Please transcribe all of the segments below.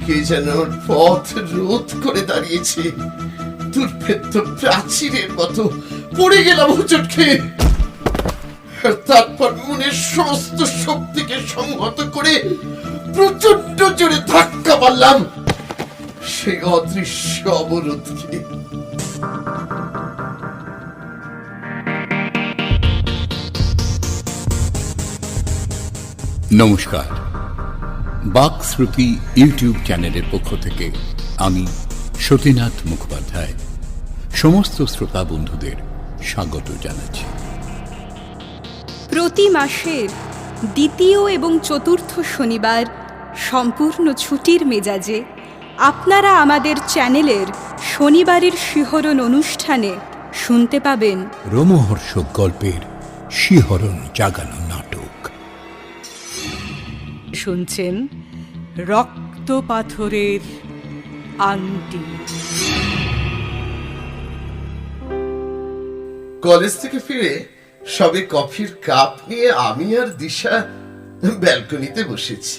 কে যেন পথ রোধ করে দাঁড়িয়েছে। দুর্ভেদ্য প্রাচীরের মতো পড়ে গেলাম হোঁচট খেয়ে। তারপর মনের সমস্ত শক্তিকে সংহত করে প্রচন্ড জোরে ধাক্কা মারলাম সেই অদৃশ্য অবরোধকে। নমস্কার, বাকশ্রুতি ইউটিউব চ্যানেলের পক্ষ থেকে আমি সতীনাথ মুখোপাধ্যায় সমস্ত শ্রোতা বন্ধুদের স্বাগত জানাচ্ছি। প্রতি মাসের দ্বিতীয় এবং চতুর্থ শনিবার সম্পূর্ণ ছুটির মেজাজে আপনারা আমাদের চ্যানেলের শনিবারের শিহরণ অনুষ্ঠানে শুনতে পাবেন রোমহর্ষক গল্পের শিহরণ জাগানো নাটক। শুনছেন রক্ত পাথরের আংটি। কলেজ থেকে ফিরে সবে কফির কাপ নিয়ে আমি আর দিশা ব্যালকনিতে বসেছি।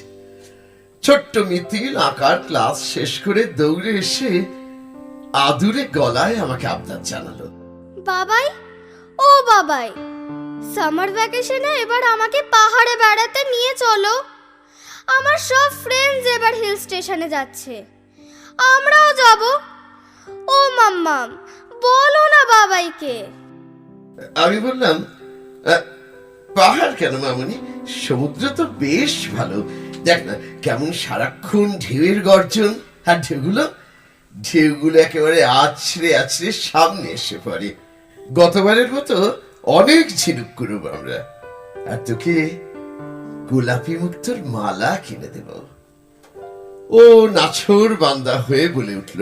ছোট্ট মিতিল আঁকার ক্লাস শেষ করে দৌড়ে এসে আদুরে গলায় আমাকে আবদার জানালো, বাবাই, ও বাবাই, সামার ভ্যাকেশনে এবার আমাকে পাহাড়ে বেড়াতে নিয়ে চলো। আমার সব ফ্রেন্ডস এবার হিল স্টেশনে যাচ্ছে, আমরাও যাব। ও মাম্মাম, বলো না বাবাইকে। আমি বললাম, পাহাড় কেন মামনি, সমুদ্র তো বেশ ভালো। দেখ না কেমন সারাক্ষণ ঢেউয়ের গর্জন, আর ঢেউগুলো একেবারে আছড়ে আছড়ে সামনে এসে পড়ে। গতবারের মতো অনেক ঝিনুক করব আমরা, আর তোকে গোলাপি মুক্তোর মালা কিনে দেব। ও নাছোর বান্দা হয়ে বলে উঠল,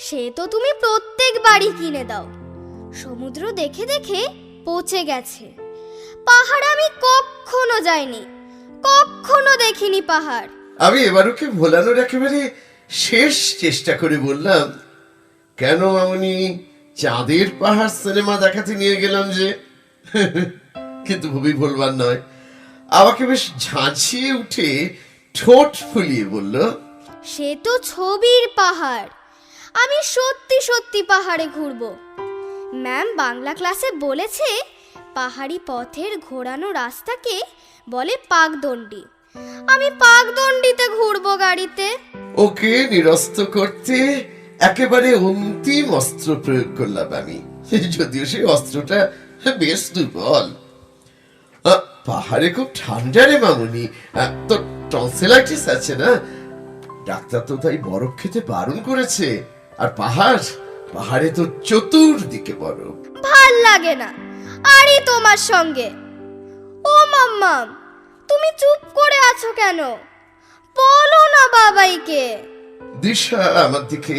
সে তো তুমি প্রত্যেকবারই কিনে দাও। সমুদ্র দেখে দেখে পচে গেছে। পাহাড় আমি কখনো যাইনি, কখনো দেখিনি পাহাড়। আমি এবার ওকে ভোলানোর একেবারে শেষ চেষ্টা করে বললাম, কেন মামনি, চাঁদের পাহাড় সিনেমা দেখাতে নিয়ে গেলাম যে। কিন্তু খুবই ভুলবার নয়, আমাকে বেশ ঝাঁঝিয়ে উঠে ঠোঁট ফুলিয়ে বলল, সে তো ছবির পাহাড়, আমি সত্যি সত্যি পাহাড়ে ঘুরবো। ম্যাম বাংলা ক্লাসে বলেছে পাহাড়ি পথের ঘোরানো রাস্তাকে বলে পাকদণ্ডী। আমি পাকদণ্ডিতে ঘুরবো গাড়িতে। ওকে নিরস্ত করতে একেবারে অন্তিম অস্ত্র প্রয়োগ করলাম আমি, যদিও সেই অস্ত্রটা বেশ দুর্বল। পাহাড়ে খুব ঠান্ডা রে মামুনি, তো টনসিলাইটিস আছে না, ডাক্তার তো তাই বরফ খেতে বারণ করেছে। আর পাহাড়ে তো চতুর্দিকে বরফ। ভাল লাগে না আরে তোমার সঙ্গে। ও মাম্মাম, তুমি চুপ করে আছো কেন? বলো না বাবাইকে। দিশা আমার দিকে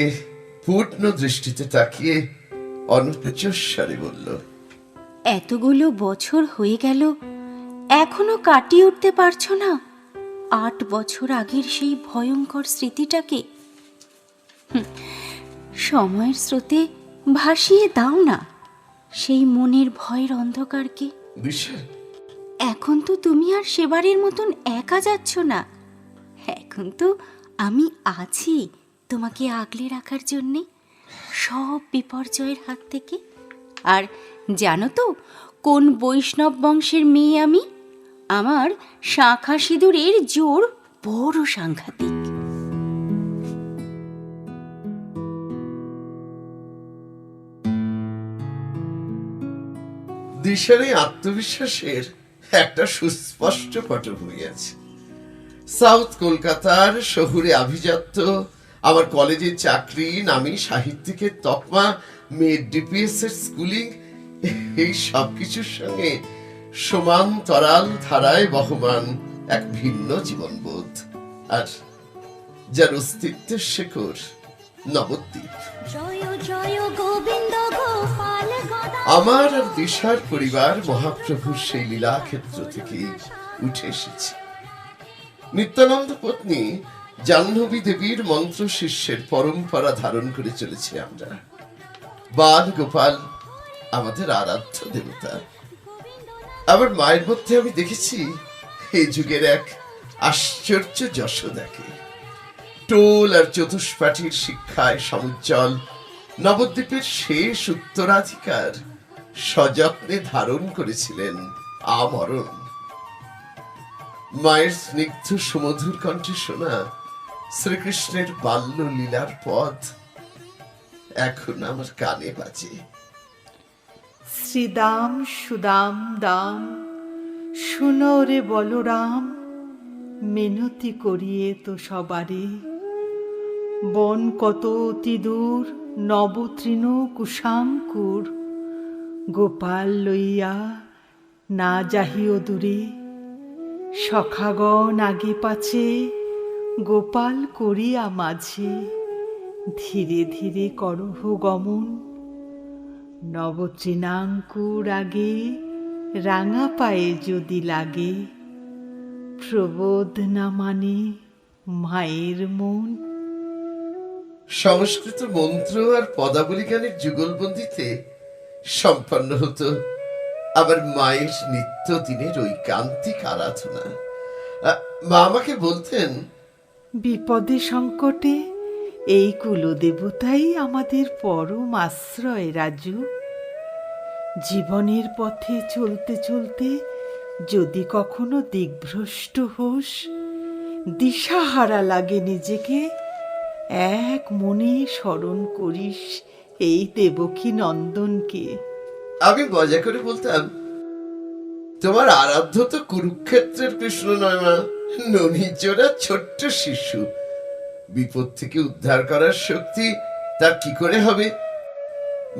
পূর্ণ দৃষ্টিতে তাকিয়ে অনুচ্চস্বরে বলল, এতগুলো বছর হয়ে গেল, এখনো কাটিয়ে উঠতে পারছো না 8 বছর আগের সেই ভয়ঙ্কর স্মৃতিটাকে? সময়ের স্রোতে ভাসিয়ে দাও না সেই মনের ভয়ের অন্ধকারকে। দিশা, এখন তো তুমি আর সেবারের মতন একা যাচ্ছ না, এখন তো আমি আছি তোমাকে আগলে রাখার জন্যে সব বিপর্যয়ের হাত থেকে। আর জানো তো কোন বৈষ্ণব বংশের মেয়ে আমি? আমার শাঁখা সিঁদুরের জোর বড় সাংঘাতিক। দিশার এই আত্মবিশ্বাসের একটা সুস্পষ্ট পটভূমি আছে। সাউথ কলকাতার শহুরে আভিজাত্য, আমার কলেজের চাকরি, নামী সাহিত্যিকের তকমা, মেয়ের ডিপিএস এর স্কুলিং, এই সব কিছুর সঙ্গে সমান্তরাল ধারায় বহমান এক ভিন্ন জীবনবোধ, আর যার অস্তিত্বের শেকড় নবদ্বীপ। আমার আর দিশার পরিবার মহাপ্রভুর সেই লীলাক্ষেত্র থেকেই উঠে এসেছে। নিত্যানন্দ পত্নী জাহ্নবী দেবীর মন্ত্র শিষ্যের পরম্পরা ধারণ করে চলেছি আমরা। বাল গোপাল আমাদের আরাধ্য দেবতা। আমার মায়ের মধ্যে আমি দেখেছি এই যুগের এক আশ্চর্য যশোদাকে। টোল আর চতুষ্পাঠীর শিক্ষায় সমুজ্জ্বল নবদ্বীপের শেষ উত্তরাধিকার সযত্নে ধারণ করেছিলেন আমরণ। মায়ের স্নিগ্ধ সুমধুর কণ্ঠে শোনা শ্রীকৃষ্ণের বাল্য লীলার পথ এখন আমার কানে বাজে। শ্রীদাম সুদাম দাম শুনো রে বলরাম, মিনতি করিয়ে তো সবারে। বন কত অতি দূর নবতৃণ কুশাঙ্কুর, গোপাল লইয়া না যাহিও দূরে। সখাগণ আগে পাছে গোপাল করিয়া মাঝে, ধীরে ধীরে করহ গমন। নবতৃণাঙ্কুর আগে রাঙা পায়ে যদি লাগে, প্রবোধ না মানে মায়ের মন। সংস্কৃত মন্ত্র আর পদাবলী গানের যুগলবন্দিতে সম্পন্ন হতো আবার মায়ের নিত্য দিনের ঐকান্তিক আরাধনা। মা আমাকে বলতেন, বিপদে সংকটে এই কুলদেবতাই আমাদের পরম আশ্রয় রাজু। জীবনের পথে চলতে চলতে যদি কখনো দিগ্ভ্রষ্ট হোস, দিশাহারা লাগে নিজেকে, এক মনে স্মরণ করিস এই দেবকী নন্দনকে। আমি মজা করে বলতাম, তোমার আরাধ্য তো কুরুক্ষেত্রের কৃষ্ণ নয় মা, ননিচোরা ছোট্ট শিশু। বিপদ থেকে উদ্ধার করার শক্তি তার কি করে হবে?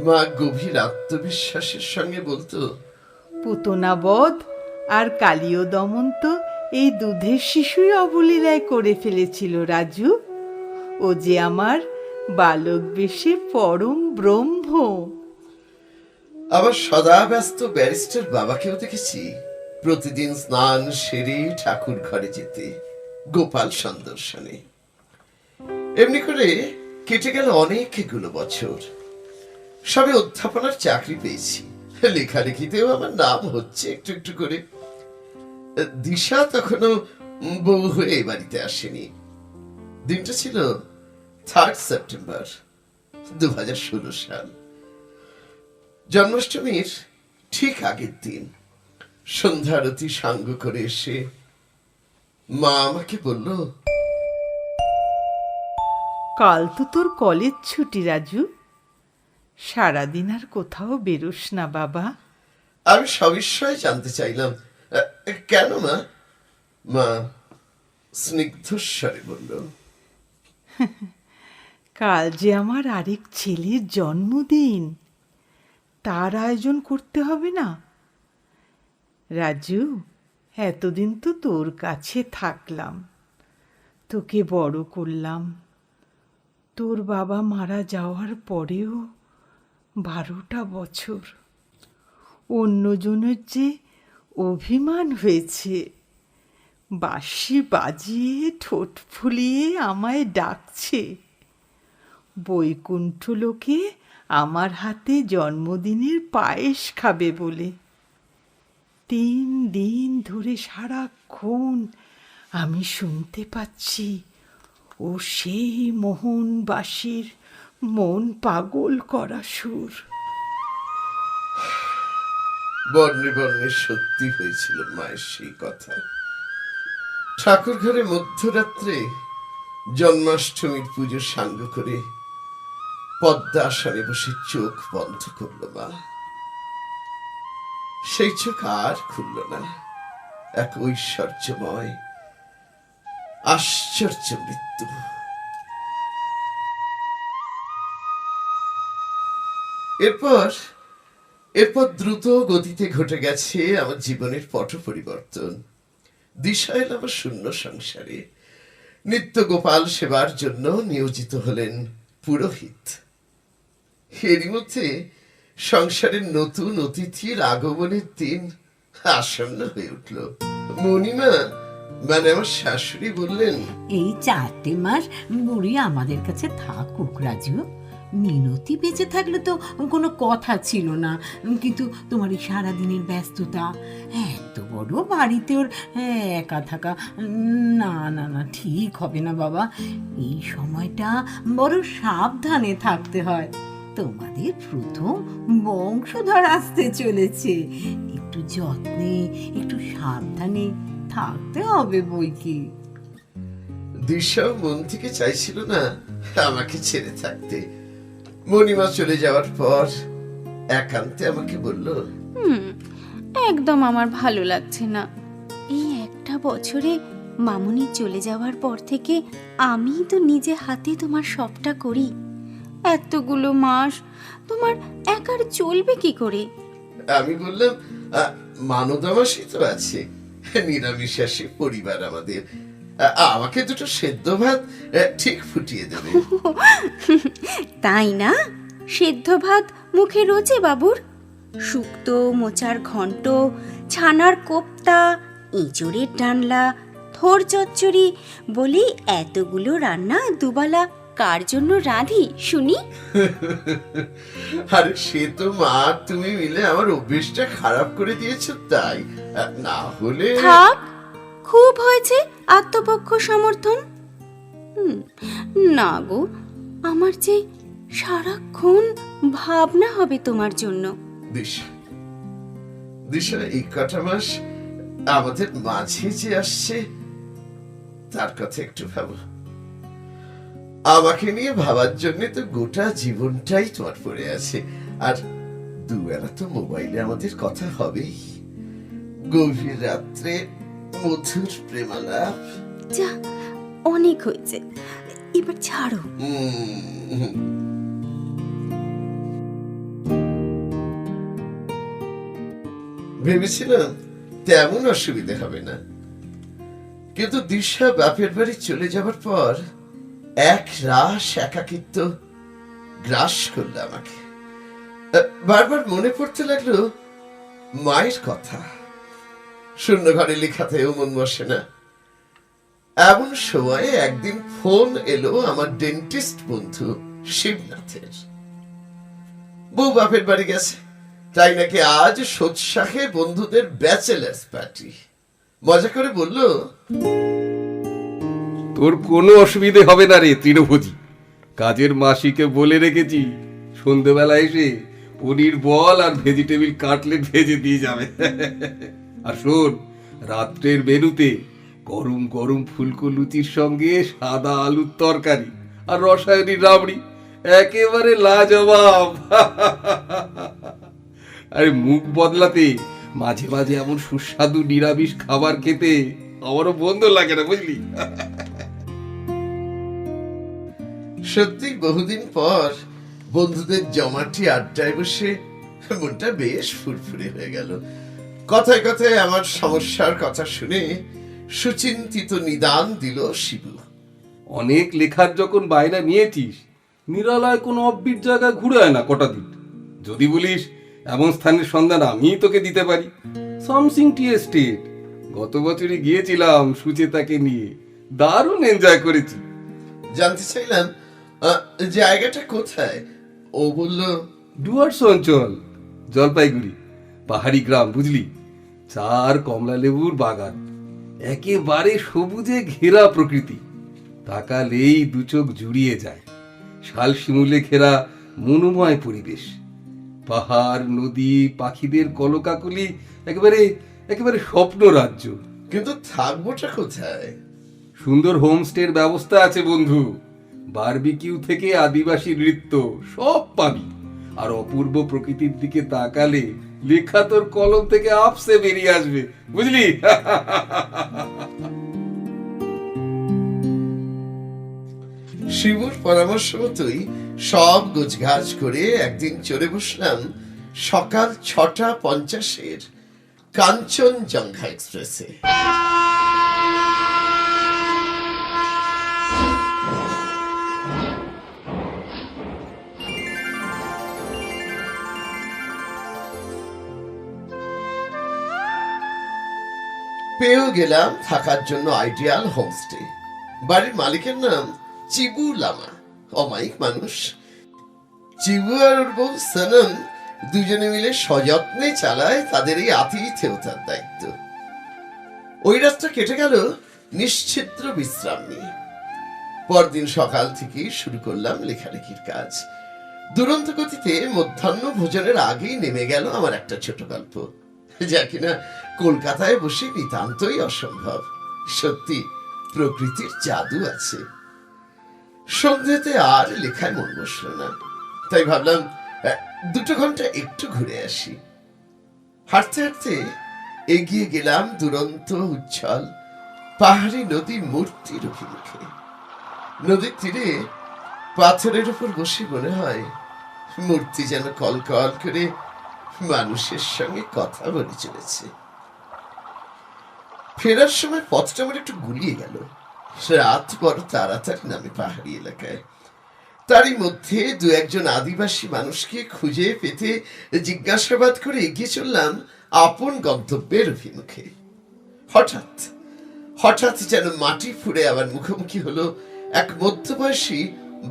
মা গভীর আত্মবিশ্বাসের সঙ্গে বলতো, পুতনাবধ আর কালীয় দমন তো এই দুধের শিশুই অবলীলায় করে ফেলেছিল রাজু। ও যে আমার বালক বেশে পরম ব্রহ্ম। আবার সদা ব্যস্ত ব্যারিস্টার বাবাকেও দেখেছি প্রতিদিন স্নান সেরে ঠাকুর ঘরে যেতে, গোপাল সন্দর্শনে। এমনি করে কেটে গেল অনেকগুলো বছর। সবে অধ্যাপনার চাকরি পেয়েছি, লেখালেখিতেও আমার নাম হচ্ছে একটু একটু করে। দিশা তখনও বউ হয়ে এ বাড়িতে আসেনি। দিনটা ছিল 3 সেপ্টেম্বর 2016 সাল, জন্মাষ্টমীর ঠিক আগের দিন। সন্ধ্যারতি সাঙ্গ করে এসে মা আমাকে বলল, কাল তো তোর কলেজ ছুটি রাজু, সারাদিন আর কোথাও বেরোস না বাবা। আমি সবিস্ময়ে জানতে চাইলাম, কেন মা? মা স্নিগ্ধস্বরে বলল, কাল যে আমার আরেক ছেলের জন্মদিন, তার আয়োজন করতে হবে না রাজু। এতদিন তো তোর কাছে থাকলাম, তোকে বড় করলাম। তোর বাবা মারা যাওয়ার পরেও 12টা বছর অন্যজনের যে অভিমান হয়েছে, বাঁশি বাজিয়ে ঠোঁট ফুলিয়ে আমায় ডাকছে। বৈকুণ্ঠ লোকে আমার হাতে জন্মদিনের পায়েস খাবে বলে। 3 দিন ধরে সারাক্ষণ আমি শুনতে পাচ্ছি ও সেই মোহনবাসীর মন পাগল করা সুর। বর্ণে বর্ণে সত্যি হয়েছিল মায়ের সেই কথা। ঠাকুর ঘরে মধ্যরাত্রে জন্মাষ্টমীর পুজো সাঙ্গ করে পদ্মা আসনে বসে চোখ বন্ধ করল মা। সেই চোখ আর খুলল না। এক ঐশ্বর্যময় আশ্চর্য মৃত্যু। এরপর দ্রুত গতিতে ঘটে গেছে আমার জীবনের পট পরিবর্তন। দিশা এল আমার শূন্য সংসারে। নিত্য গোপাল সেবার জন্য নিয়োজিত হলেন পুরোহিত। এরই মধ্যে সংসারের নতুন অতিথির আগমনের দিন আসন্ন হয়ে উঠল। মণিমা মানে আমার শাশুড়ি বললেন, এই 4টে মাস বুড়ি আমাদের কাছে থাকুক রাজু, মিনতি বেঁচে থাকলে তো কোনো কথা ছিল না, কিন্তু তোমার এই সারাদিনের ব্যস্ততা, এত বড় বাড়িতে ওর একা থাকা, না না না, ঠিক হবে না বাবা। এই সময়টা বড় সাবধানে থাকতে হয়। তোমাদের প্রথম বংশধর আসতে চলেছে, একটু যত্নে একটু সাবধানে থাকতে হবে বই কি। দিশাও মন থেকে চাইছিল না আমাকে ছেড়ে থাকতে। মণিমা চলে যাওয়ার পর একান্তে আমাকে বলল, একদম আমার ভালো লাগছে না। এই একটা বছরে মামুনি চলে যাওয়ার পর থেকে আমি তো নিজে হাতে তোমার সবটা করি। এতগুলো মাস তোমার একার চলবে কি করে? আমি বললাম, মানদামাসি তো আছে, নিরামিষাসী পরিবার আমাদের, আমাকে দুটো সেদ্ধ ভাত ঠিক ফুটিয়ে দেবে। তাই না? সেদ্ধ ভাত মুখে রোজে বাবুর? শুক্তো, মোচার ঘন্ট, ছানার কোপ্তা, এঁচড়ের ডানলা, থোর চচ্চড়ি, বলি এতগুলো রান্না দুবেলা কার জন্য রাঁধি শুনি? আরে সে তো মা তুমি মিলে আমার অভ্যেসটা খারাপ করে দিয়েছো, তাই না হলে। থাক, খুব হয়েছে আত্মপক্ষ সমর্থন। না গো, আমার যে সারাক্ষণ ভাবনা হবে তোমার জন্য। দিশা, দিশা এই কটা মাস আমাদের মাঝে যে আসছে তার কথা একটু ভাবো। আমাকে নিয়ে ভাবার জন্য তো গোটা জীবনটাই তোমার পড়ে আছে, আর দুবেলা তো মোবাইলে আমাদের কথা হবেই। গভীর রাত্রে মধুর প্রেমালাপ। যা, অনেক হয়েছে, এবার ছাড়ো। ভেবেছিলাম তেমন অসুবিধা হবে না, কিন্তু দিশা বাপের বাড়ি চলে যাবার পর এক রাস একাকিত্ব গ্রাস করল আমাকে। বারবার মনে পড়তে লাগলো মায়ের কথা। শূন্য ঘরে লেখাতেও মন বসে না। এমন সময়ে একদিন ফোন এলো আমার ডেন্টিস্ট বন্ধু শিবনাথের। বউ বাপের বাড়ি গেছে, তাই নাকি আজ সোৎসাহে বন্ধুদের ব্যাচেলার্স পার্টি। মজা করে বলল, তোর কোনো অসুবিধে হবে না রে তৃণভোজী, কাজের মাসিকে বলে রেখেছি সন্ধ্যেবেলা এসে পনির বল আর ভেজিটেবিল কাটলেট ভেজে দিয়ে যাবে। আর শোন, রাত্রের মেনুতে গরম গরম ফুলকো লুচির সঙ্গে সাদা আলুর তরকারি আর রসায়নী রাবড়ি, একেবারে লাজবাব। আরে মুখ বদলাতে মাঝে মাঝে এমন সুস্বাদু নিরামিষ খাবার খেতে আমারও বন্ধ লাগে না, বুঝলি? সত্যি বহুদিন পর বন্ধুদের জমাটি আড্ডায় বসে মনটা বেশ ফুরফুরে হয়ে গেল। কথায় কথায় আমার সমস্যার কথা শুনে সুচিন্তিত নিদান দিল শিবু। অনেক লেখার যখন বাইরে নিয়েছিস, নিরালায় কোনো অফবিট জায়গায় ঘুরে আয় না কটা দিন। যদি বলিস এমন স্থানের সন্ধান আমিই তোকে দিতে পারি। সামসিং টি এস্টেট, গত বছরই গিয়েছিলাম সুচেতাকে নিয়ে, দারুণ এনজয় করেছি। জানতে চাইলাম জায়গাটা কোথায়। ও বলল, ডুয়ার্স অঞ্চল, জলপাইগুড়ি, পাহাড়ি গ্রাম, বুঝলি? চার কমলা লেবুর বাগান, একেবারে সবুজে ঘেরা প্রকৃতি, তাকালেই দু চোখ জুড়িয়ে যায়। শাল শিমুলে ঘেরা মনোময় পরিবেশ, পাহাড়, নদী, পাখিদের কলকাকলি, একেবারে একেবারে স্বপ্ন রাজ্য। কিন্তু থাকবোটা কোথায়? সুন্দর হোমস্টের ব্যবস্থা আছে বন্ধু। বারবিকিউ থেকে আদিবাসী নৃত্য সব পাবি। আর অপূর্ব প্রকৃতির দিকে তাকালে লেখা তোর কলম থেকে আপসে বেরিয়ে আসবে, বুঝলি? শিবুর পরামর্শ মতোই সব গোছগাছ করে একদিন চড়ে বসলাম সকাল 6:50 কাঞ্চনজঙ্ঘা এক্সপ্রেসে। পেয়েও গেলাম থাকার জন্য আইডিয়াল হোমস্টে। বাড়ির মালিকের নাম চিবু লামা, অমায়িক মানুষ। চিবু আর ওর বউ সনম দুজনে মিলে সযত্নে চালায় তাদের এই আতিথেয়তার দায়িত্ব। ওই রাতটা কেটে গেল নিশ্চিদ্র বিশ্রাম নিয়ে। পরদিন সকাল থেকে শুরু করলাম লেখালেখির কাজ। দুরন্ত গতিতে মধ্যাহ্ন ভোজনের আগেই নেমে গেল আমার একটা ছোট গল্প, যা কিনা কলকাতায় বসে নিতান্তই অসম্ভব। সত্যি প্রকৃতির জাদু আছে। সন্ধ্যেতে আর লেখায় মন বসল না, তাই ভাবলাম 2 ঘন্টা একটু ঘুরে আসি। হাঁটতে হাঁটতে এগিয়ে গেলাম দুরন্ত উজ্জ্বল পাহাড়ি নদীর মূর্তির অভিমুখে। নদীর তীরে পাথরের উপর বসে মনে হয় মূর্তি যেন কলকল করে মানুষের সঙ্গে কথা বলে চলেছে। ফেরার সময় পথটা আমার একটু গুলিয়ে গেল। রাত বড় তাড়াতাড়ি নামে পাহাড়ি এলাকায়। তারই মধ্যে 2-1 আদিবাসী মানুষকে খুঁজে পেতে জিজ্ঞাসাবাদ করে এগিয়ে চললাম আপন গন্তব্যের অভিমুখে। হঠাৎ হঠাৎ যেন মাটি ফুঁড়ে আমার মুখোমুখি হলো এক মধ্যবয়সী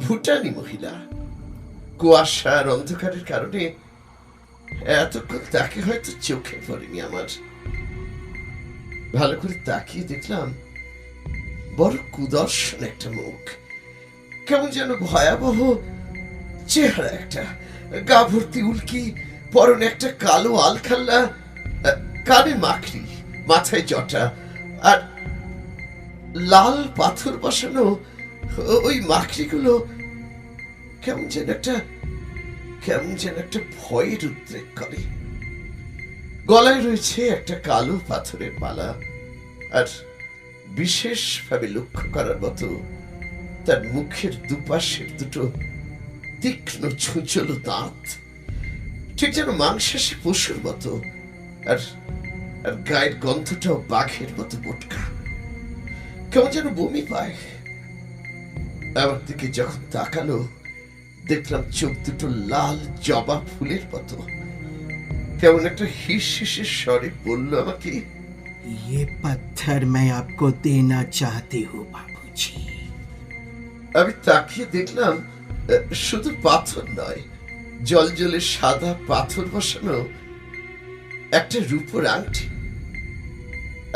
ভুটানি মহিলা। কুয়াশার অন্ধকারের কারণে এতক্ষণ তাকে হয়তো চোখে পড়েনি আমার। ভালো করে তাকিয়ে দেখলাম বড় কুদর্শন একটা মুখ, কেমন যেন ভয়াবহ চেহারা একটা, গা ভর্তি উল্কি, পরনে একটা কালো আলখাল্লা, কানে মাকড়ি, মাথায় জটা, আর লাল পাথর বসানো ওই মাকড়িগুলো কেমন যেন একটা ভয়ের উদ্রেক করে। গলায় রয়েছে একটা কালো পাথরের মালা, আর বিশেষভাবে লক্ষ্য করার মতো তার মুখের দুপাশের 2 তীক্ষ্ণ ছুঁচলো দাঁত, ঠিক যেন মাংসাশী পশুর মতো, আর গায়ের গন্ধটাও বাঘের মতো বোটকা। কেমন যেন বমি পায়। আমার দিকে যখন তাকালো দেখলাম চোখ 2 লাল জবা ফুলের মতো। কেমন একটা হিস হিসের স্বরে বলল আমাকে, ये पत्थर मैं आपको देना चाहती हूँ बाबूजी। আমি তাকিয়ে দেখলাম শুধু পাথর নয়, জলজলে সাদা পাথর বসানো একটা রূপোর আংটি।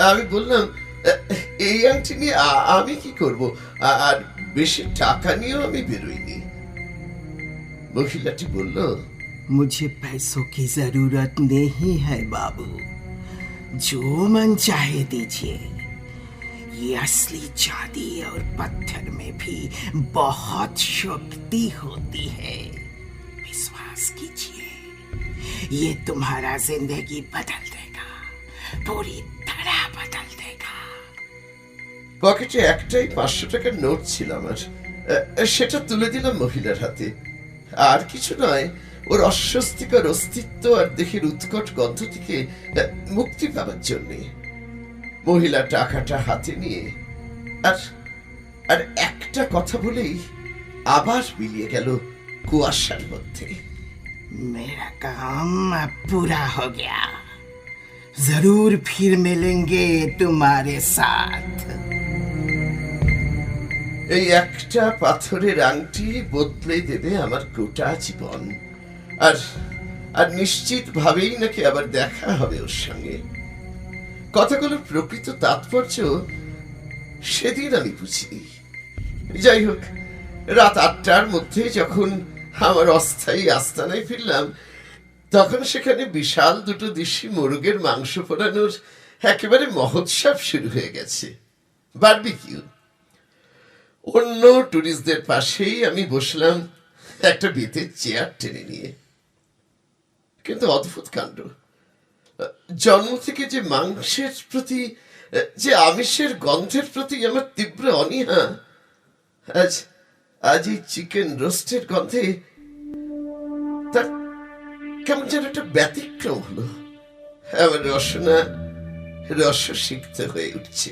আমি বললাম, এই আংটি নিয়ে আমি কি করব, আর বেশি টাকা নিয়েও আমি বেরোইনি। মহিলাটি বলল, मुझे पैसों की जरूरत नहीं है बाबू, जो मन चाहे दीजिए। ये असली चांदी और पत्थर में भी बहुत शक्ति होती है, विश्वास कीजिए, ये तुम्हारा जिंदगी बदल देगा, पूरी तरह बदल देगा। পকেটে একটাই 500 টাকার নোট ছিল আমার, সেটা তুলে দিলাম মহিলার হাতে। আর কিছু নয়, ওর অস্বস্তিকর অস্তিত্ব আর দেহের উৎকট গন্ধ থেকে মুক্তি পাবার জন্যে। মহিলা টাকাটা হাতে নিয়ে আর একটা কথা বলেই আবার মিলিয়ে গেল কুয়াশার মধ্যে। मेरा काम अब पूरा हो गया, जरूर फिर मिलेंगे तुम्हारे साथ। এই একটা পাথরের আংটি বদলে দেবে আমার গোটা জীবন, আর নিশ্চিত ভাবেই নাকি আবার দেখা হবে ওর সঙ্গে। কথাগুলোর প্রকৃত তাৎপর্য সেদিন আমি বুঝিনি। যাই হোক, রাত 8টার মধ্যে যখন আমার অস্থায়ী আস্তানায় ফিরলাম, তখন সেখানে বিশাল 2 দেশি মোরগের মাংস পোড়ানোর একেবারে মহোৎসব শুরু হয়ে গেছে, বারবিকিউ। অন্য টুরিস্টদের পাশেই আমি বসলাম একটা বেতের চেয়ার টেনে নিয়ে। কিন্তু অদ্ভুত কাণ্ড, জন্ম থেকে যে মাংসের প্রতি, যে আমিষের গন্ধের প্রতি আমার তীব্র অনীহা, আজ এই চিকেন রোস্টের গন্ধে তার কেমন যেন একটা ব্যতিক্রম হলো। আমার রসনা রসসিক্ত হয়ে উঠছে।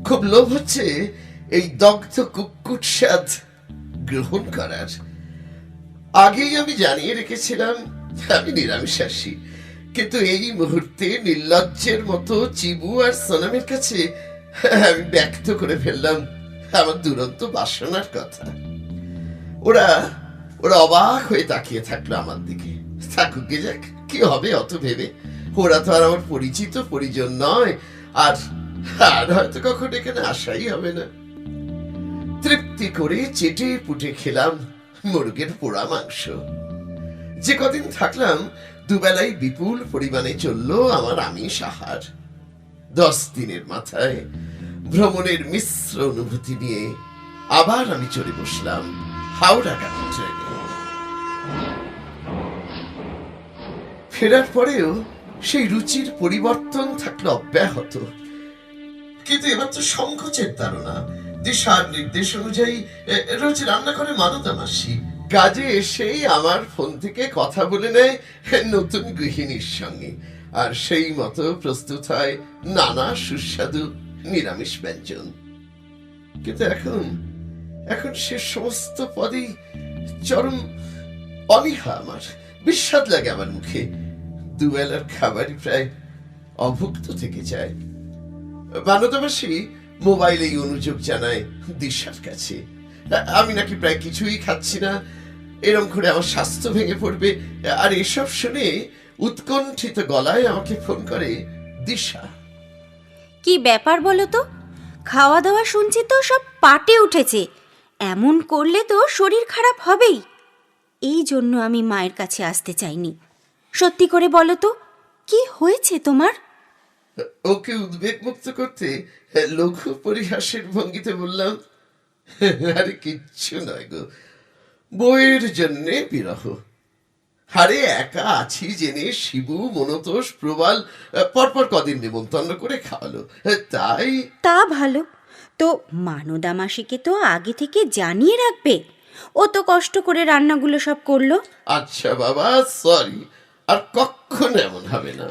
খুব লোভ হচ্ছে এই দগ্ধ কুক্কুট স্বাদ গ্রহণ করার। আগেই আমি জানিয়ে রেখেছিলাম আমি নিরামিষাশী, কিন্তু এই মুহূর্তে নির্লজ্জের মতো চিবু আর সনমের কাছে আমি ব্যক্ত করে ফেললাম আমার দুরন্ত বাসনার কথা। ওরা ওরা অবাক হয়ে তাকিয়ে থাকলো আমার দিকে। থাকুক গে যাক, কি হবে অত ভেবে, ওরা তো আর আমার পরিচিত পরিজন নয়, আর হয়তো কখন এখানে আসাই হবে না। তৃপ্তি করে চেটে পুটে খেলাম মুরগের পোড়া মাংস। যে কদিন থাকলাম দুবেলাই বিপুল পরিমাণে চললো আমার আমিষ আহার। 10 দিনের মাথায় ভ্রমণের মিশ্র অনুভূতি নিয়ে আবার আমি চলে বসলাম হাওড়া গাড়ি ট্রেনে। ফেরার পরেও সেই রুচির পরিবর্তন থাকলো অব্যাহত, কিন্তু এবার তো সংকোচের ধারণা। দিশার নির্দেশ অনুযায়ী রোজ রান্না করে মানতা মাসি। কাজে এসেই আমার ফোন থেকে কথা বলে নেয় নতুন গৃহিণীর সঙ্গে, আর সেই মতো প্রস্তুত হয় নানা সুস্বাদু নিরামিষ ব্যঞ্জন। কিন্তু এখন সে সমস্ত পদেই চরম অনীহা আমার, বিস্বাদ লাগে আমার মুখে। দুবেলার খাবারই প্রায় অভুক্ত থেকে যায়। বানতবাসী মোবাইলেই অনুযোগ জানায় দিশার কাছে আমি নাকি প্রায় কিছুই খাচ্ছি না, এরম করে আমার স্বাস্থ্য ভেঙে পড়বে। আর এসব শুনে উৎকণ্ঠিত গলায় আমাকে ফোন করে দিশা। কি ব্যাপার বলো তো? খাওয়া দাওয়া শুনছি তো সব পাটে উঠেছে, এমন করলে তো শরীর খারাপ হবেই। এই জন্য আমি মায়ের কাছে আসতে চাইনি। সত্যি করে বলো তো, কি হয়েছে তোমার? ওকে উদ্বেগ মুক্ত করতে লঘু পরিহাসের ভঙ্গিতে বললাম, আরে কিচ্ছু নয় গো, বইয়ের জন্যে বিরহ। আরে একা আছি জেনে শিবু, মনতোষ, প্রবাল পরপর কদিন নিমন্ত্রণ করে খাওয়ালো, তাই। তা ভালো, তো মানদা মাসিকে তো আগে থেকে জানিয়ে রাখবে, ও তো কষ্ট করে রান্নাগুলো সব করলো। আচ্ছা বাবা, সরি, আর কখনো এমন হবে না।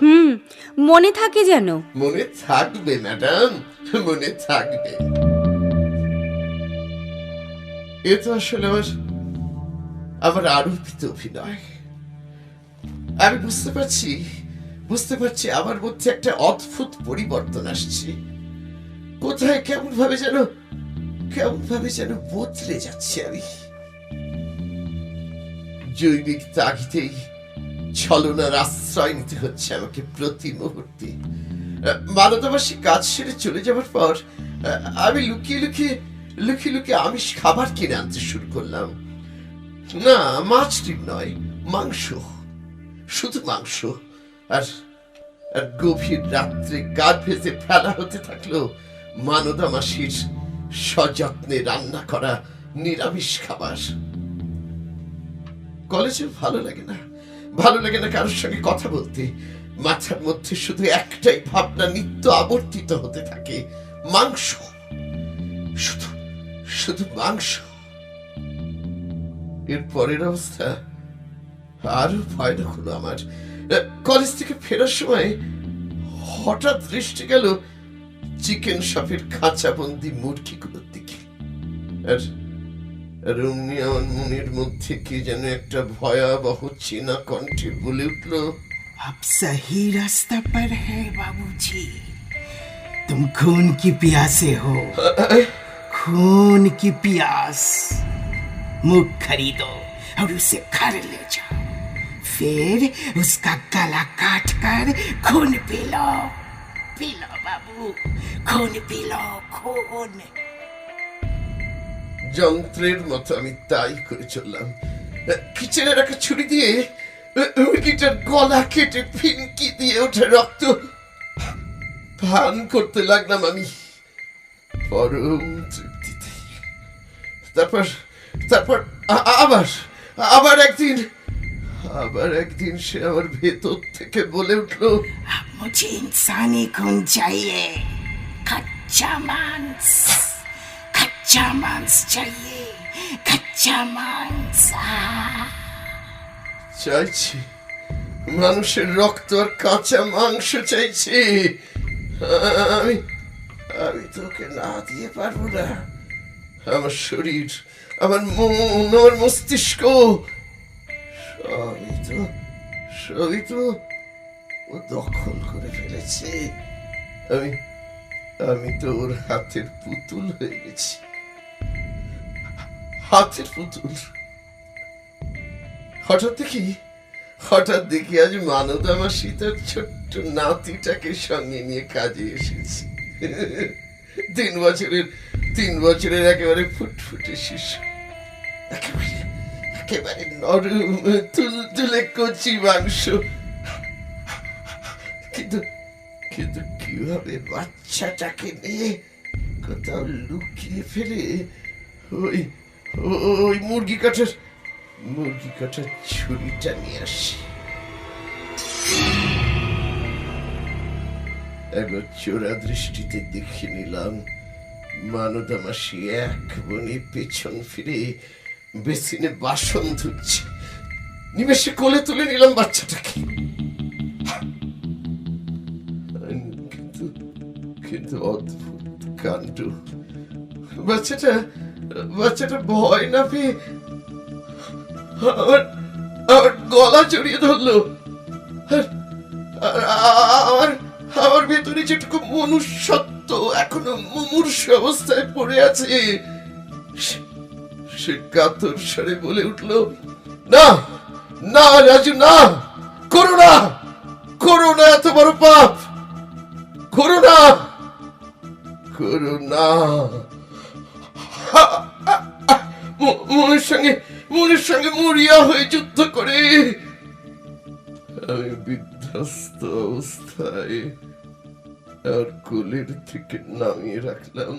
মনে থাকে যেন। মনে থাকবে ম্যাডাম, মনে থাকবে। এ তো আসলে আমার আরোপিত অভিনয়। আমি বুঝতে পারছি আমার মধ্যে একটা অদ্ভুত পরিবর্তন আসছে। কোথায় কেমন ভাবে যেন বদলে যাচ্ছে আমি। জৈবিক তাগিদেই ছলনার আশ্রয় নিতে হচ্ছে আমাকে প্রতি মুহূর্তে। মানদাবাসী কাজ সেরে চলে যাবার পর আমি লুকিয়ে লুকিয়ে আমিষ খাবার কিনে আনতে শুরু করলাম। না, মাছ ডিম নয়, মাংস, শুধু মাংস। আর গভীর রাত্রে গা ভেজে ফেলা হতে থাকলো মানদা মাসির সযত্নে রান্না করা নিরামিষ খাবার। কলেজে ভালো লাগে না কারোর সঙ্গে কথা বলতে। মাথার মধ্যে শুধু একটাই ভাবনা নিত্য আবর্তিত হতে থাকে, মাংস, শুধু মাংস। এর পরের অবস্থা আরো ভয়ানক হলো আমার। কলেজ থেকে ফেরার সময় হঠাৎ দৃষ্টি গেল চিকেন শপের খাঁচাবন্দি মুরগিগুলোর দিকে। আর অমনি আমার মনের মধ্যে কে যেন একটা ভয়াবহ চেনা কণ্ঠে বলে উঠল, अब सही रास्ता पर है बाबूजी। तुम खून की प्यासे हो, खून की प्यास। मुख खरीदो और उसे घर ले जाओ, फिर उसका गला काट कर खून पी लो बाबू, खून पी लो, खून। যন্ত্রের মতো আমি তাই করে চললাম। কিচেনে রাখা ছুরি দিয়ে মুরগিটার গলা কেটে ফিনকি দিয়ে ওঠে রক্ত পান করতে লাগলাম আমি পরম তৃপ্তিতে। তারপর আবার একদিন সে আমার ভেতর থেকে বলে উঠলো, अब मुझे इंसानी खून चाहिए, कच्चा मांस चाहिए, कच्चा मांस। চাইছি মানুষের রক্ত আর কাঁচা মাংস চাইছি। আমি তোকে না দিয়ে পারবো না। আমার শরীর, আমার মন, আমার মস্তিষ্ক সবই তো ও দখল করে ফেলেছে। আমি তো ওর হাতের পুতুল হয়ে গেছি, হাতের পুতুল। হঠাৎ দেখি আজ মানদা মাসি তার ছোট্ট নাতিটাকে সঙ্গে নিয়ে কাজে এসেছি। 3 বছরের একেবারে ফুটফুটে শিশু, একেবারে নরম তুলতুলে কচি মাংস, কিন্তু কিভাবে বাচ্চাটাকে নিয়ে কোথাও লুকিয়ে ফেলে ওই মুরগি কাটার ছুরিটা নিয়ে আসি। একবার চোরা দৃষ্টিতে দেখে নিলাম মানদা মাসি এক বনে পেছন ফিরে বেসিনে বাসন ধুচ্ছে। নিমেষে কোলে তুলে নিলাম বাচ্চাটাকে, কিন্তু অদ্ভুত কাণ্ড, বাচ্চাটা ভয় না পেয়ে আমার গলা জড়িয়ে ধরলো। আমার ভেতরে যেটুকু মনুষ্যত্ব এখনো মুমূর্ষ অবস্থায় পড়ে আছে, সে কাতর স্বরে বলে উঠল, না না রাজু, না, করো না এত বড় পাপ, করো না। মনের সঙ্গে মরিয়া হয়ে যুদ্ধ করে আমি বিধ্বস্ত অবস্থায় আর কোলের থেকে নামিয়ে রাখলাম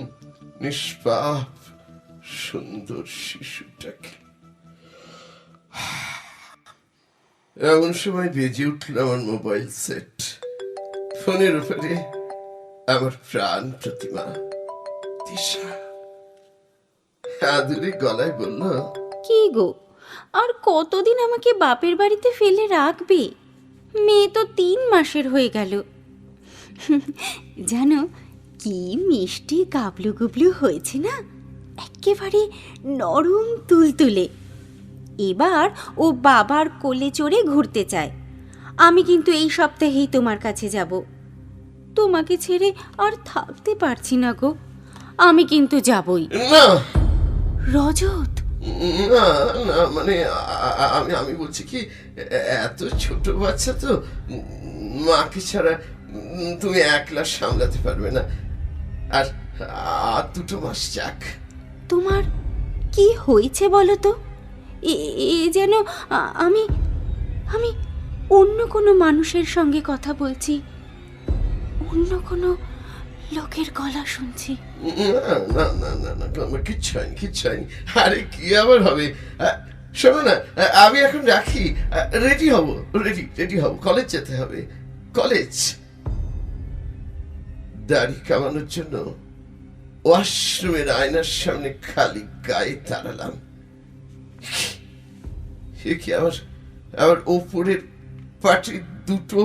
নিষ্পাপ সুন্দর শিশুটাকে। এমন সময় বেজে উঠল আমার মোবাইল সেট। ফোনের উপরে আমার প্রাণ প্রতিমা দিশা আদুরে গলায় বলল, কি গো, আর কতদিন আমাকে বাপের বাড়িতে ফেলে রাখবে? মেয়ে তো 3 মাসের হয়ে গেল। জানো কি মিষ্টি গাবলু গুবলু হয়েছে না, একেবারে নরম তুলতুলে। এবার ও বাবার কোলে চড়ে ঘুরতে চায়। আমি কিন্তু এই সপ্তাহেই তোমার কাছে যাব। তোমাকে ছেড়ে আর থাকতে পারছি না গো, আমি কিন্তু যাবই। না রজত, না না, মানে আমি বলছি কি, এত ছোট বাচ্চা তো, মাকে ছাড়া তুমি একলা সামলাতে পারবে না। আর 2 মাস যাক। তোমার কি হয়েছে বলো তো? এ যেন আমি অন্য কোনো মানুষের সঙ্গে কথা বলছি, অন্য কোনো লোকের গলা শুনছি। না না না না, আমার কিচ্ছু হয়নি। আরে কি আবার হবে? শোনো না, আমি এখন রাখি, রেডি হব, কলেজ যেতে হবে। কলেজ দাড়ি কামানোর জন্য ওয়াশরুমের আয়নার সামনে খালি গায়ে দাঁড়ালাম। সে কি আমার ওপরের পাটির দুটো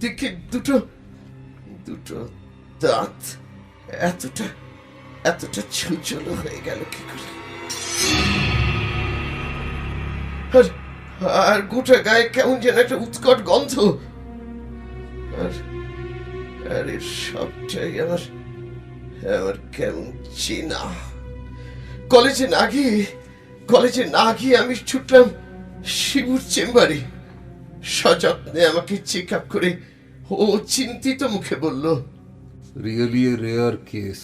দিকে দুটো দাঁত এতটা ছুচলো হয়ে গেল কি করে? আর গোটা গায়ে কেমন যেন একটা উৎকট গন্ধ। আর এর সবটাই আমার কেমন চেনা। কলেজে না গিয়ে আমি ছুটলাম শিবুর চেম্বারে। সযত্নে আমাকে চেক আপ করে ও চিন্তিত মুখে বলল, রিয়েলি এ রেয়ার কেস।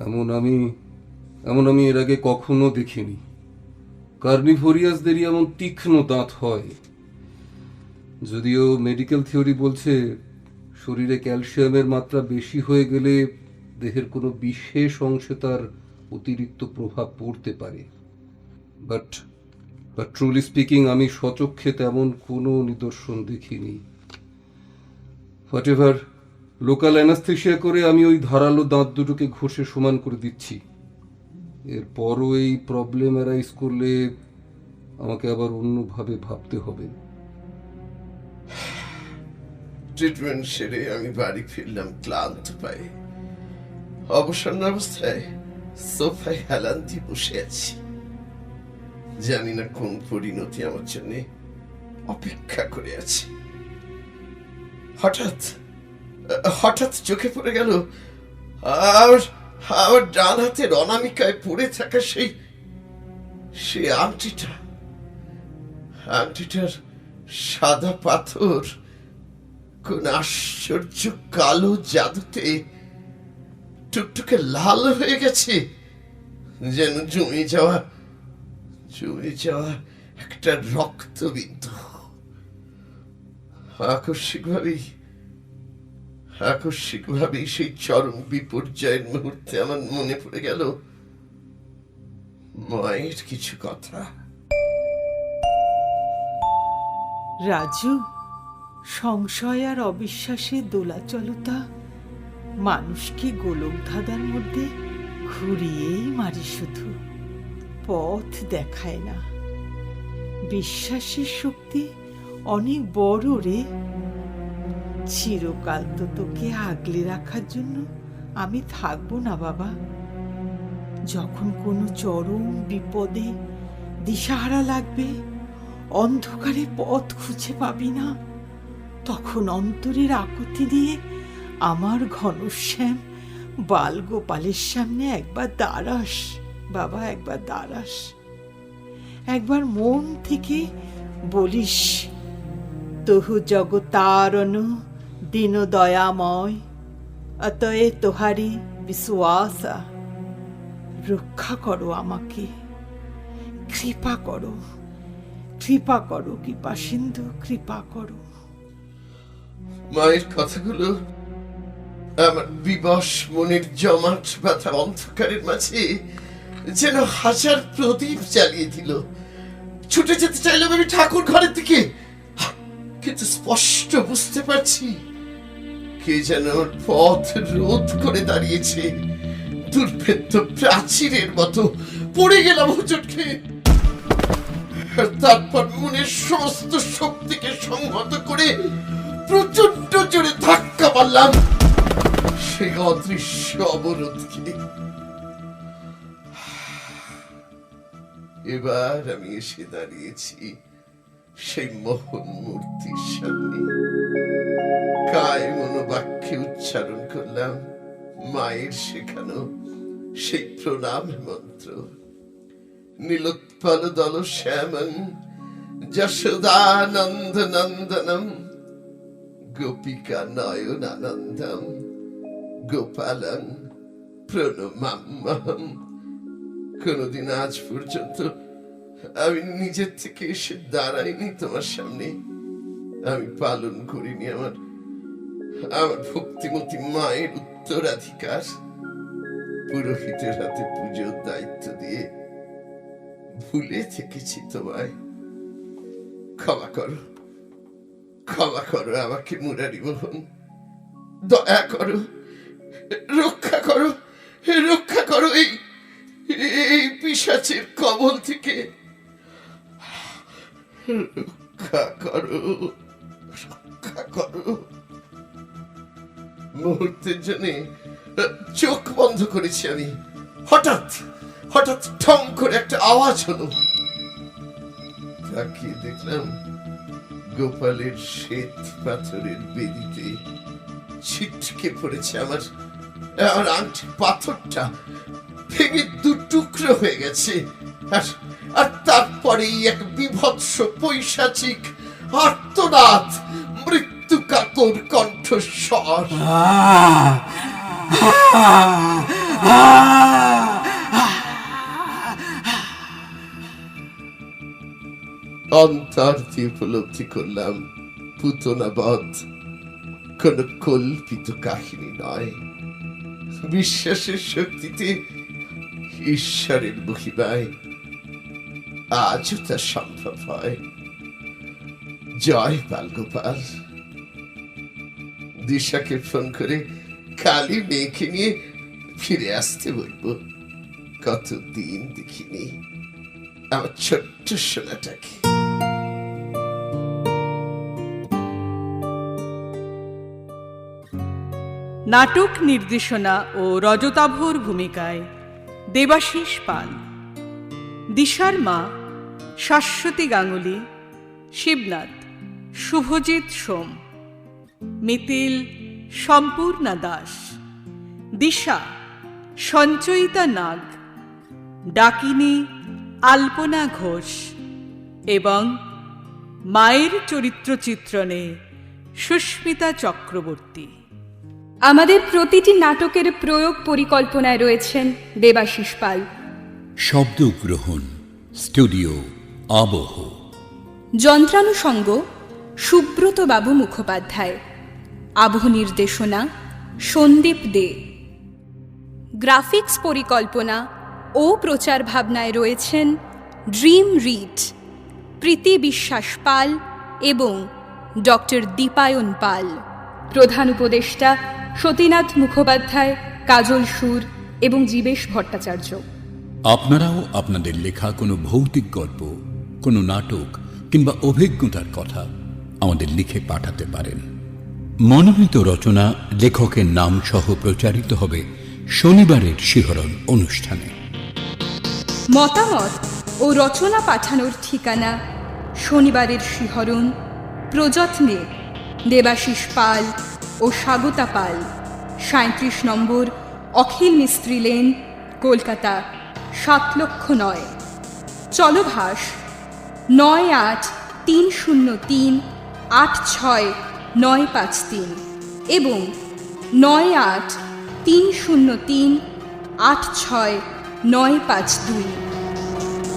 এমন আমি এর আগে কখনো দেখিনি। কার্নিভোরিয়াসদেরই এমন তীক্ষ্ণ দাঁত হয়। যদিও মেডিকেল থিওরি বলছে শরীরে ক্যালসিয়ামের মাত্রা বেশি হয়ে গেলে দেহের কোনো বিশেষ অংশে তার অতিরিক্ত প্রভাব পড়তে পারে, বাট ট্রুলি স্পিকিং আমি স্বচক্ষে তেমন কোনো নিদর্শন দেখিনি। হোয়াটএভার, লোকাল অ্যানাস্থেশিয়া করে আমি ওই ধারালো দাঁত দুটোকে ঘষে সমান করে দিচ্ছি। এরপরও এই প্রবলেম অ্যারাইজ করলে আমাকে আবার অন্যভাবে ভাবতে হবে। ট্রিটমেন্ট সেরে আমি বাড়ি ফিরলাম ক্লান্ত পায়ে। অবসন্ন অবস্থায় সোফায় হেলান দিয়ে বসে আছি। জানি না কোন পরিণতি আমার জন্য অপেক্ষা করে আছে। হঠাৎ চোখে পড়ে গেল আমার ডান হাতের অনামিকায় পড়ে থাকা সেই আংটিটা। আংটিটার সাদা পাথর কোন আশ্চর্য কালো জাদুতে টুকটুকে লাল হয়ে গেছে, যেন জমে যাওয়া একটা রক্তবিন্দু। আকস্মিকভাবেই সেই চরম বিপর্যয়ের মুহূর্তে আমার মনে পড়ে গেল মায়ের কিছু কথা। রাজু, সংশয় আর অবিশ্বাসের দোলাচলতা মানুষকে গোলক ধাঁধার মধ্যে ঘুরিয়েই মারি, শুধু পথ দেখায় না। বিশ্বাসের শক্তি অনেক বড় রে। চিরকাল তো তোকে আগলে রাখার জন্য আমি থাকবো না বাবা। যখন কোনো চরম বিপদে দিশাহারা লাগবে, অন্ধকারে পথ খুঁজে পাবি না, তখন অন্তরের আকুতি দিয়ে আমার ঘনশ্যাম বালগোপালের সামনে একবার দাঁড়াস বাবা, একবার দাঁড়াস। একবার মন থেকে বলিস, তহু জগতারণ দীন দয়াময়, অতএ তোহারি বিশ্বাসা। রক্ষা করো আমাকে, কৃপা করো, কৃপা করো, কৃপা সিন্ধু, কৃপা করো। মায়ের কথাগুলো আমার বিবশ মনের জমাট ব্যথা অন্ধকারের মাঝে যেন হাজার প্রদীপ জ্বালিয়ে দিল। ছুটে যেতে চাইলাম আমি ঠাকুর ঘরের দিকে, কিন্তু স্পষ্ট বুঝতে পারছি কে যেন ওর পথ রোধ করে দাঁড়িয়েছে। দুর্ভেদ্য প্রাচীরের মতো পড়ে গেলাম হোঁচট খেয়ে। তারপর মনের সমস্ত শক্তিকে সংহত করে প্রচন্ড জোরে ধাক্কা মারলাম সেই অদৃশ্য অবরোধকে। এবার আমি এসে দাঁড়িয়েছি সেই মোহন মূর্তির সামনে। কায় মনোবাক্যে উচ্চারণ করলাম মায়ের শেখানো সেই প্রণাম মন্ত্র। নীলোৎপল দল শ্যামং যশোদানন্দ নন্দনম গোপিকা নয়নানন্দম গোপালং প্রণমাম্যহম। কোনদিন আজ পর্যন্ত আমি নিজের থেকে এসে দাঁড়াইনি তোমার সামনে। আমি পালন করিনি আমার ভক্তিমতী মায়ের উত্তরাধিকার। পুরোহিতের হাতে পুজোর দায়িত্ব দিয়ে ভুলে থেকেছি তোমায়। ক্ষমা করো, ক্ষমা করো আমাকে মুরারি মোহন। দয়া করো, রক্ষা করো, রক্ষা করো এই পিশাচের কবল থেকে। রক্ষা করো, রক্ষা করো। মুহূর্তের জন্য চোখ বন্ধ করেছি আমি। হঠাৎ ঠং করে একটা আওয়াজ হলো। তাকিয়ে দেখলাম গোপালের শ্বেত পাথরের বেদিতে ছিটকে পড়েছে আমার আংটি পাথরটা, ভেঙে দু টুকরো হয়ে গেছে। আর তারপরেই এক বিভৎস পৈশাচিক আর্তনাদ, মৃত্যু কাতর কণ্ঠস্বর। অন্তর দিয়ে উপলব্ধি করলাম পুতনাবধ কোন কল্পিত কাহিনী নয়। বিশ্বাসের শক্তিতে, ঈশ্বরের মহিমায় আজও তা সম্ভব হয়। জয় বালগোপাল। দিশাকে ফোন করে কালী মেয়েকে নিয়ে ফিরে আসতে বলবো। কতদিন দেখিনি আমার ছোট্ট সোনাটাকে। নাটক নির্দেশনা ও রজতাভর ভূমিকায় দেবাশিস পাল, দিশার মা শাশ্বতী গাঙ্গুলি, শিবনাথ শুভজিৎ সোম, মিতিল সম্পূর্ণা দাস, দিশা সঞ্চয়িতা নাগ, ডাকিনী আলপনা ঘোষ এবং মায়ের চরিত্র চিত্রণে সুস্মিতা চক্রবর্তী। আমাদের প্রতিটি নাটকের প্রয়োগ পরিকল্পনায় রয়েছেন দেবাশিস পাল। শব্দগ্রহণ স্টুডিও আবহ। যন্ত্রানুষঙ্গ সুব্রত বাবু মুখোপাধ্যায়। আবহ নির্দেশনা সন্দীপ দে। গ্রাফিক্স পরিকল্পনা ও প্রচার ভাবনায় রয়েছেন ড্রিম রিড, প্রীতি বিশ্বাস পাল এবং ডক্টর দীপায়ন পাল। প্রধান উপদেষ্টা সতীনাথ মুখোপাধ্যায়, কাজল সুর এবং জীবেশ ভট্টাচার্য। আপনারাও আপনাদের লেখা কোনো ভৌতিক গল্প, কোনো নাটক কিংবা অভিজ্ঞতার কথা আমাদের লিখে পাঠাতে পারেন। মনোনীত রচনা লেখকের নাম সহ প্রচারিত হবে শনিবারের শিহরণ অনুষ্ঠানে। মতামত ও রচনা পাঠানোর ঠিকানা শনিবারের শিহরণ, প্রযত্নে দেবাশিস পাল ও স্বাগতা পাল, 37 নম্বর অখিল মিস্ত্রি লেন, কলকাতা 7,09,000। চলভাস 9830386953 এবং 9830386952।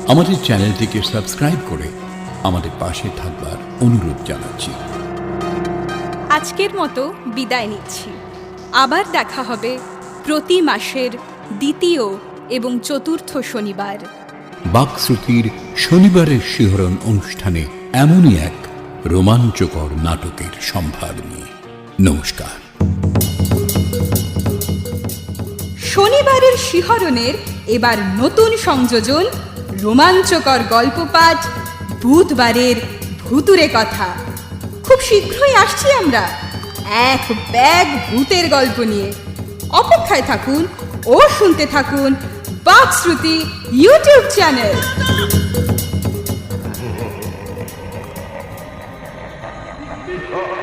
আমাদের চ্যানেলটিকে সাবস্ক্রাইব করে আমাদের পাশে থাকবার অনুরোধ জানাচ্ছি। আজকের মতো বিদায় নিচ্ছি। আবার দেখা হবে প্রতি মাসের দ্বিতীয় এবং চতুর্থ শনিবার। বাকশ্রুতির শনিবারের শিহরণ অনুষ্ঠানে এমনই এক রোমাঞ্চকর নাটকের সম্ভার নিয়ে। নমস্কার। শনিবারের শিহরণের এবার নতুন সংযোজন, রোমাঞ্চকর গল্পপাঠ, বুধবারের ভুতুরে কথা। খুব শীঘ্রই আসছি আমরা এক ব্যাগ ভূতের গল্প নিয়ে। অপেক্ষায় থাকুন ও শুনতে থাকুন বাকশ্রুতি ইউটিউব চ্যানেল। Oh